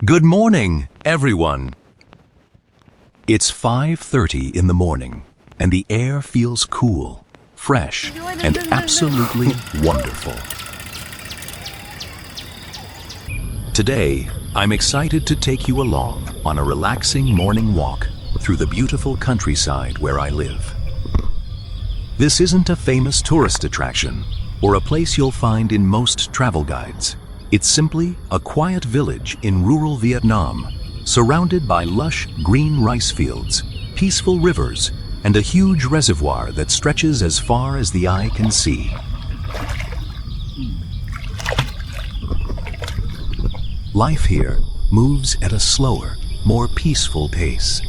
Good morning, everyone. It's 5:30 in the morning, and the air feels cool, fresh, and absolutely wonderful. Today, I'm excited to take you along on a relaxing morning walk through the beautiful countryside where I live. This isn't a famous tourist attraction or a place you'll find in most travel guides. It's simply a quiet village in rural Vietnam, surrounded by lush green rice fields, peaceful rivers, and a huge reservoir that stretches as far as the eye can see. Life here moves at a slower, more peaceful pace.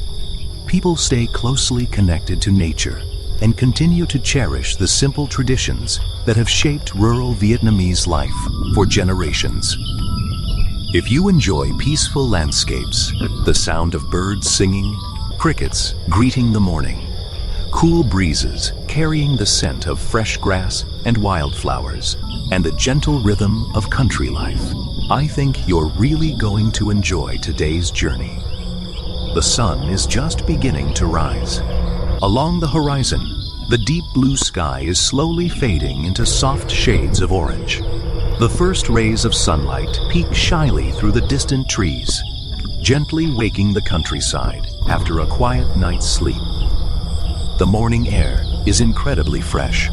People stay closely connected to nature and continue to cherish the simple traditions that have shaped rural Vietnamese life for generations. If you enjoy peaceful landscapes, the sound of birds singing, crickets greeting the morning, cool breezes carrying the scent of fresh grass and wildflowers, and the gentle rhythm of country life, I think you're really going to enjoy today's journey. The sun is just beginning to rise. Along the horizon, the deep blue sky is slowly fading into soft shades of orange. The first rays of sunlight peek shyly through the distant trees, gently waking the countryside after a quiet night's sleep. The morning air is incredibly fresh.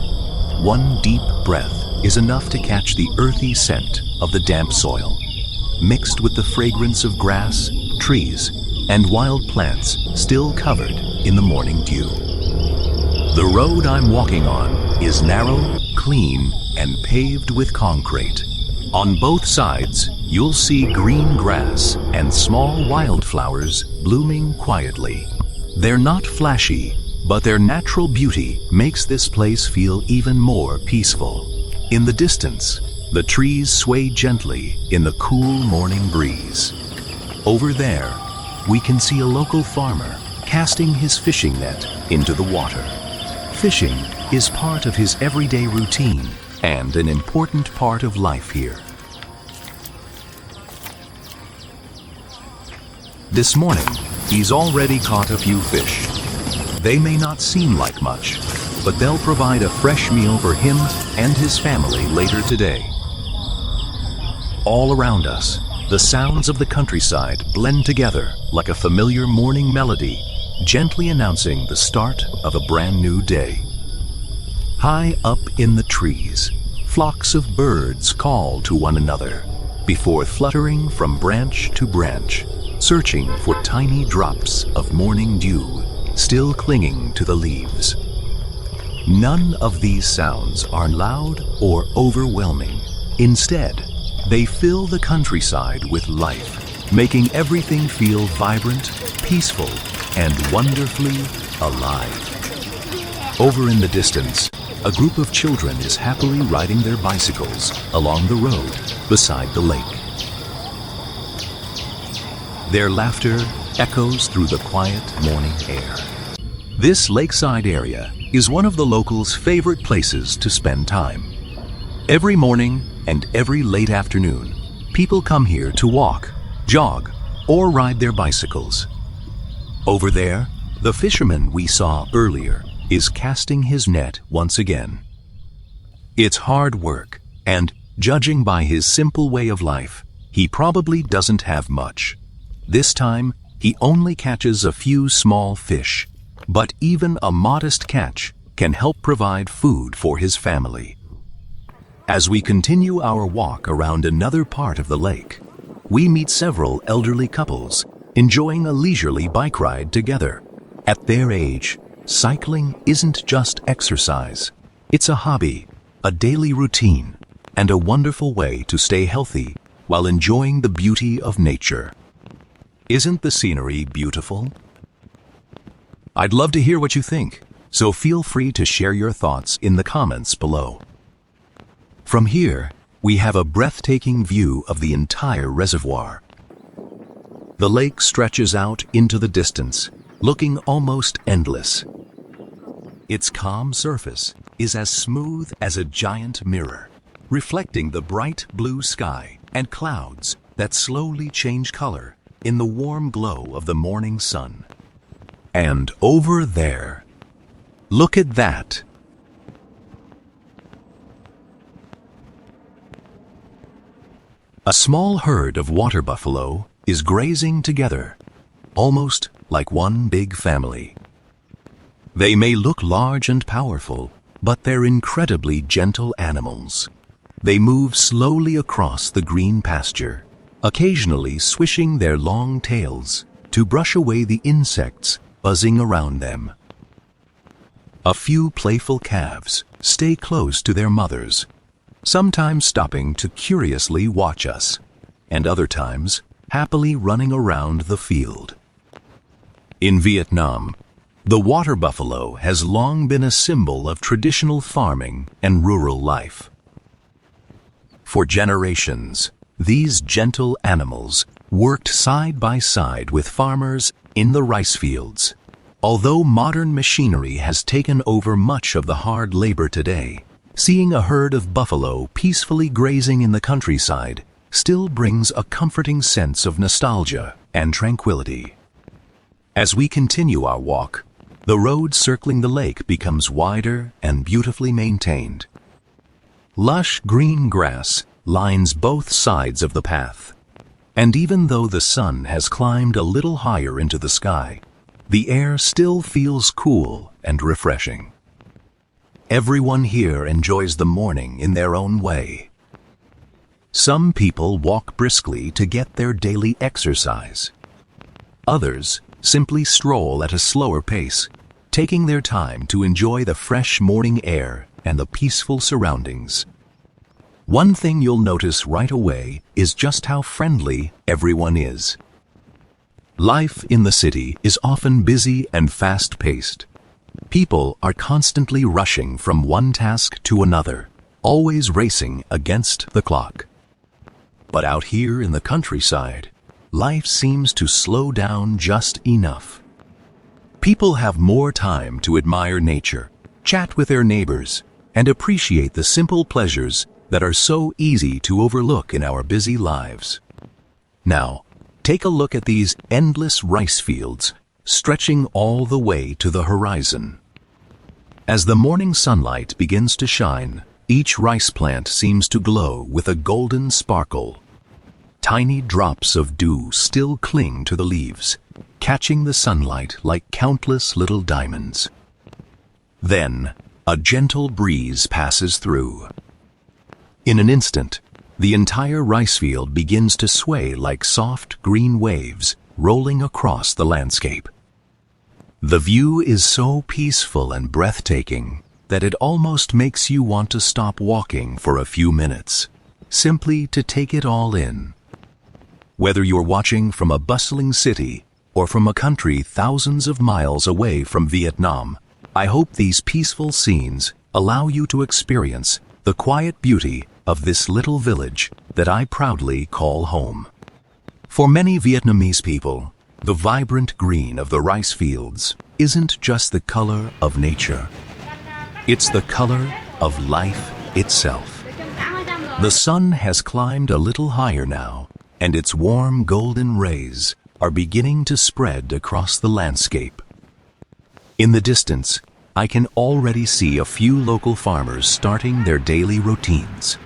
One deep breath is enough to catch the earthy scent of the damp soil, mixed with the fragrance of grass, trees, and wild plants still covered in the morning dew. The road I'm walking on is narrow, clean, and paved with concrete. On both sides, you'll see green grass and small wildflowers blooming quietly. They're not flashy, but their natural beauty makes this place feel even more peaceful. In the distance, the trees sway gently in the cool morning breeze. Over there, we can see a local farmer casting his fishing net into the water. Fishing is part of his everyday routine and an important part of life here. This morning, he's already caught a few fish. They may not seem like much, but they'll provide a fresh meal for him and his family later today. All around us, the sounds of the countryside blend together like a familiar morning melody, gently announcing the start of a brand new day. High up in the trees, flocks of birds call to one another before fluttering from branch to branch, searching for tiny drops of morning dew still clinging to the leaves. None of these sounds are loud or overwhelming. Instead, they fill the countryside with life, making everything feel vibrant, peaceful, and wonderfully alive. Over in the distance, a group of children is happily riding their bicycles along the road beside the lake. Their laughter echoes through the quiet morning air. This lakeside area is one of the locals' favorite places to spend time. Every morning and every late afternoon, people come here to walk, jog, or ride their bicycles. Over there, the fisherman we saw earlier is casting his net once again. It's hard work, and judging by his simple way of life, he probably doesn't have much. This time, he only catches a few small fish, but even a modest catch can help provide food for his family. As we continue our walk around another part of the lake, we meet several elderly couples enjoying a leisurely bike ride together. At their age, cycling isn't just exercise. It's a hobby, a daily routine, and a wonderful way to stay healthy while enjoying the beauty of nature. Isn't the scenery beautiful? I'd love to hear what you think, so feel free to share your thoughts in the comments below. From here, we have a breathtaking view of the entire reservoir. The lake stretches out into the distance, looking almost endless. Its calm surface is as smooth as a giant mirror, reflecting the bright blue sky and clouds that slowly change color in the warm glow of the morning sun. And over there, look at that! A small herd of water buffalo is grazing together, almost like one big family. They may look large and powerful, but they're incredibly gentle animals. They move slowly across the green pasture, occasionally swishing their long tails to brush away the insects buzzing around them. A few playful calves stay close to their mothers, sometimes stopping to curiously watch us, and other times happily running around the field. In Vietnam, the water buffalo has long been a symbol of traditional farming and rural life. For generations, these gentle animals worked side by side with farmers in the rice fields. Although modern machinery has taken over much of the hard labor today, seeing a herd of buffalo peacefully grazing in the countryside still brings a comforting sense of nostalgia and tranquility. As we continue our walk, the road circling the lake becomes wider and beautifully maintained. Lush green grass lines both sides of the path, and even though the sun has climbed a little higher into the sky, the air still feels cool and refreshing. Everyone here enjoys the morning in their own way. Some people walk briskly to get their daily exercise. Others simply stroll at a slower pace, taking their time to enjoy the fresh morning air and the peaceful surroundings. One thing you'll notice right away is just how friendly everyone is. Life in the city is often busy and fast-paced. People are constantly rushing from one task to another, always racing against the clock. But out here in the countryside, life seems to slow down just enough. People have more time to admire nature, chat with their neighbors, and appreciate the simple pleasures that are so easy to overlook in our busy lives. Now, take a look at these endless rice fields, stretching all the way to the horizon. As the morning sunlight begins to shine, each rice plant seems to glow with a golden sparkle. Tiny drops of dew still cling to the leaves, catching the sunlight like countless little diamonds. Then, a gentle breeze passes through. In an instant, the entire rice field begins to sway like soft green waves rolling across the landscape. The view is so peaceful and breathtaking that it almost makes you want to stop walking for a few minutes, simply to take it all in. Whether you're watching from a bustling city or from a country thousands of miles away from Vietnam, I hope these peaceful scenes allow you to experience the quiet beauty of this little village that I proudly call home. For many Vietnamese people, the vibrant green of the rice fields isn't just the color of nature. It's the color of life itself. The sun has climbed a little higher now, and its warm golden rays are beginning to spread across the landscape. In the distance, I can already see a few local farmers starting their daily routines.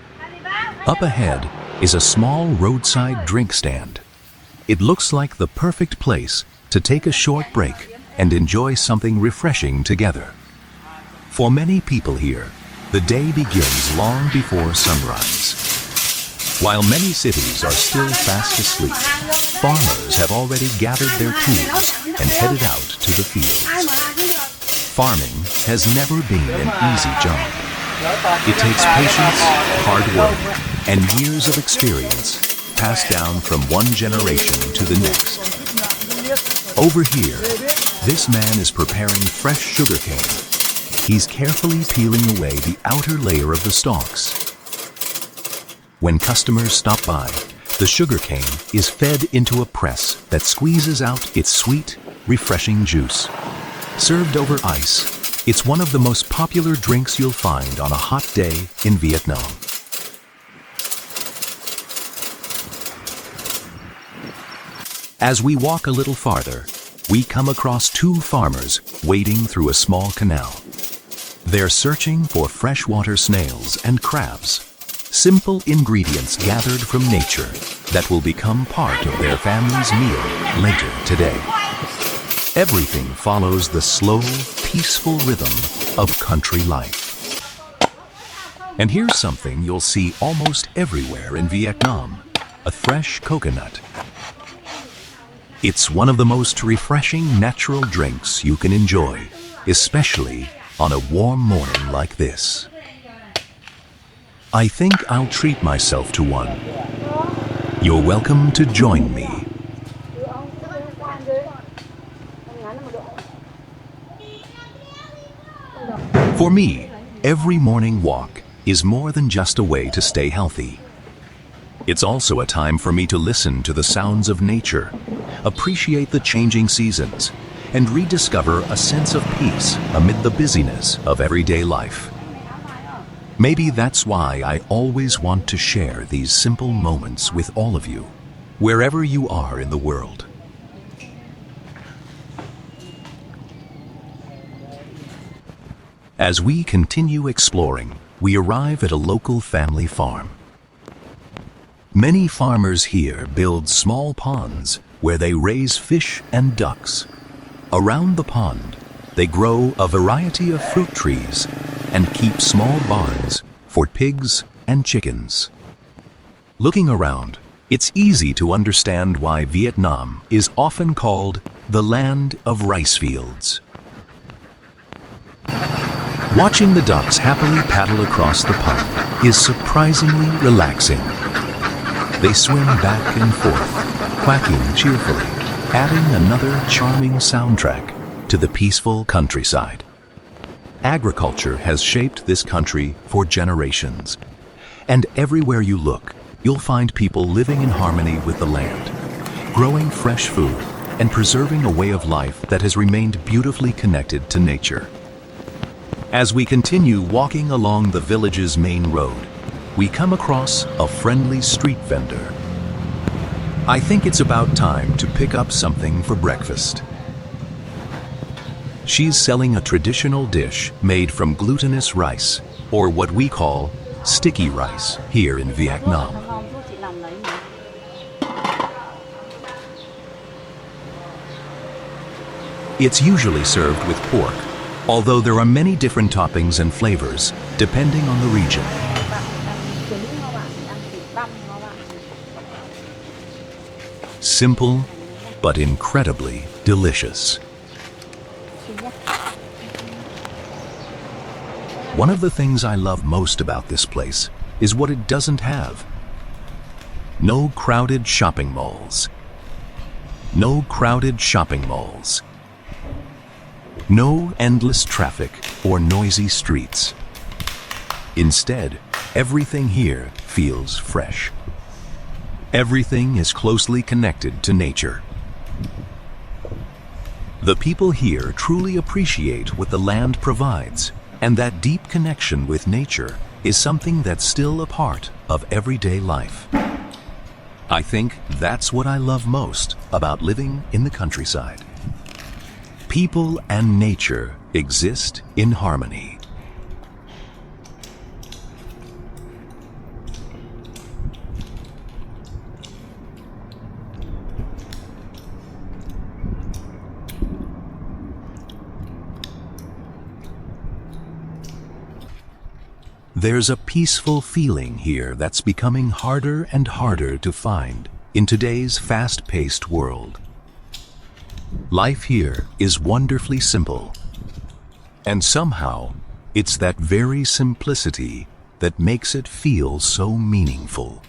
Up ahead is a small roadside drink stand. It looks like the perfect place to take a short break and enjoy something refreshing together. For many people here, the day begins long before sunrise. While many cities are still fast asleep, farmers have already gathered their tools and headed out to the fields. Farming has never been an easy job. It takes patience, hard work, and years of experience passed down from one generation to the next. Over here, this man is preparing fresh sugarcane. He's carefully peeling away the outer layer of the stalks. When customers stop by, the sugarcane is fed into a press that squeezes out its sweet, refreshing juice. Served over ice, it's one of the most popular drinks you'll find on a hot day in Vietnam. As we walk a little farther, we come across two farmers wading through a small canal. They're searching for freshwater snails and crabs, simple ingredients gathered from nature that will become part of their family's meal later today. Everything follows the slow, peaceful rhythm of country life. And here's something you'll see almost everywhere in Vietnam: a fresh coconut. It's one of the most refreshing natural drinks you can enjoy, especially on a warm morning like this. I think I'll treat myself to one. You're welcome to join me. For me, every morning walk is more than just a way to stay healthy. It's also a time for me to listen to the sounds of nature, appreciate the changing seasons, and rediscover a sense of peace amid the busyness of everyday life. Maybe that's why I always want to share these simple moments with all of you, wherever you are in the world. As we continue exploring, we arrive at a local family farm. Many farmers here build small ponds where they raise fish and ducks. Around the pond, they grow a variety of fruit trees and keep small barns for pigs and chickens. Looking around, it's easy to understand why Vietnam is often called the land of rice fields. Watching the ducks happily paddle across the pond is surprisingly relaxing. They swim back and forth, quacking cheerfully, adding another charming soundtrack to the peaceful countryside. Agriculture has shaped this country for generations, and everywhere you look, you'll find people living in harmony with the land, growing fresh food, and preserving a way of life that has remained beautifully connected to nature. As we continue walking along the village's main road, we come across a friendly street vendor. I think it's about time to pick up something for breakfast. She's selling a traditional dish made from glutinous rice, or what we call sticky rice here in Vietnam. It's usually served with pork, although there are many different toppings and flavors depending on the region. Simple, but incredibly delicious. One of the things I love most about this place is what it doesn't have. No crowded shopping malls. No crowded shopping malls. No endless traffic or noisy streets. Instead, everything here feels fresh. Everything is closely connected to nature. The people here truly appreciate what the land provides, and that deep connection with nature is something that's still a part of everyday life. I think that's what I love most about living in the countryside. People and nature exist in harmony. There's a peaceful feeling here that's becoming harder and harder to find in today's fast-paced world. Life here is wonderfully simple, and somehow it's that very simplicity that makes it feel so meaningful.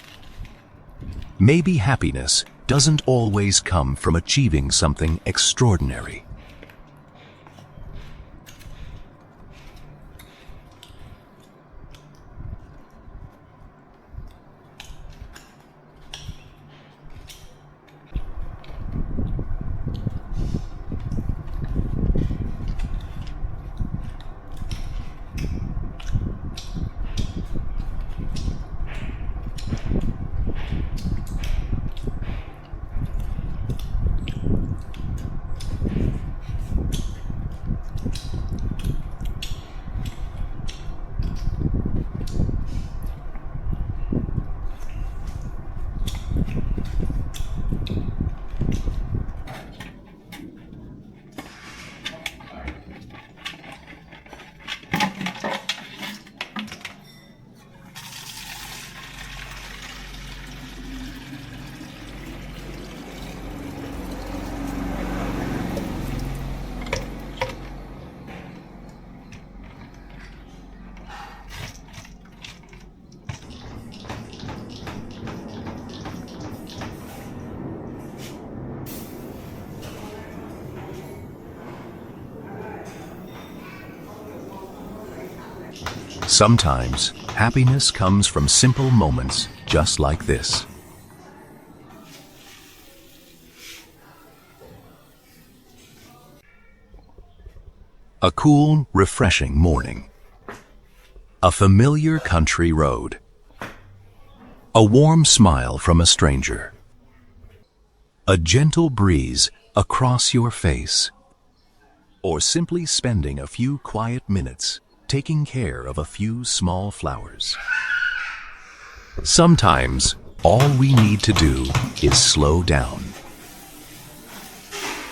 Maybe happiness doesn't always come from achieving something extraordinary. Sometimes, happiness comes from simple moments just like this. A cool, refreshing morning. A familiar country road. A warm smile from a stranger. A gentle breeze across your face. Or simply spending a few quiet minutes taking care of a few small flowers. Sometimes, all we need to do is slow down.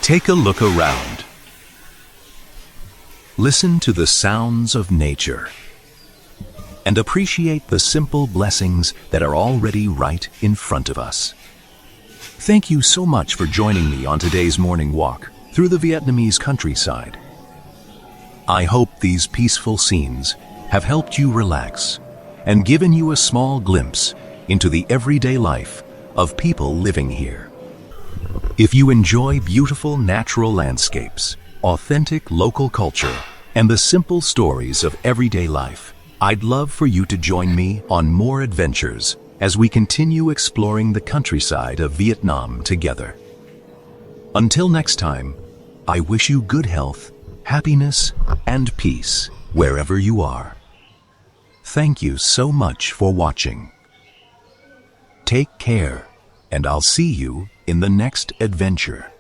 Take a look around. Listen to the sounds of nature and appreciate the simple blessings that are already right in front of us. Thank you so much for joining me on today's morning walk through the Vietnamese countryside. I hope these peaceful scenes have helped you relax and given you a small glimpse into the everyday life of people living here. If you enjoy beautiful natural landscapes, authentic local culture, and the simple stories of everyday life, I'd love for you to join me on more adventures as we continue exploring the countryside of Vietnam together. Until next time, I wish you good health, happiness, and peace wherever you are. Thank you so much for watching. Take care, and I'll see you in the next adventure.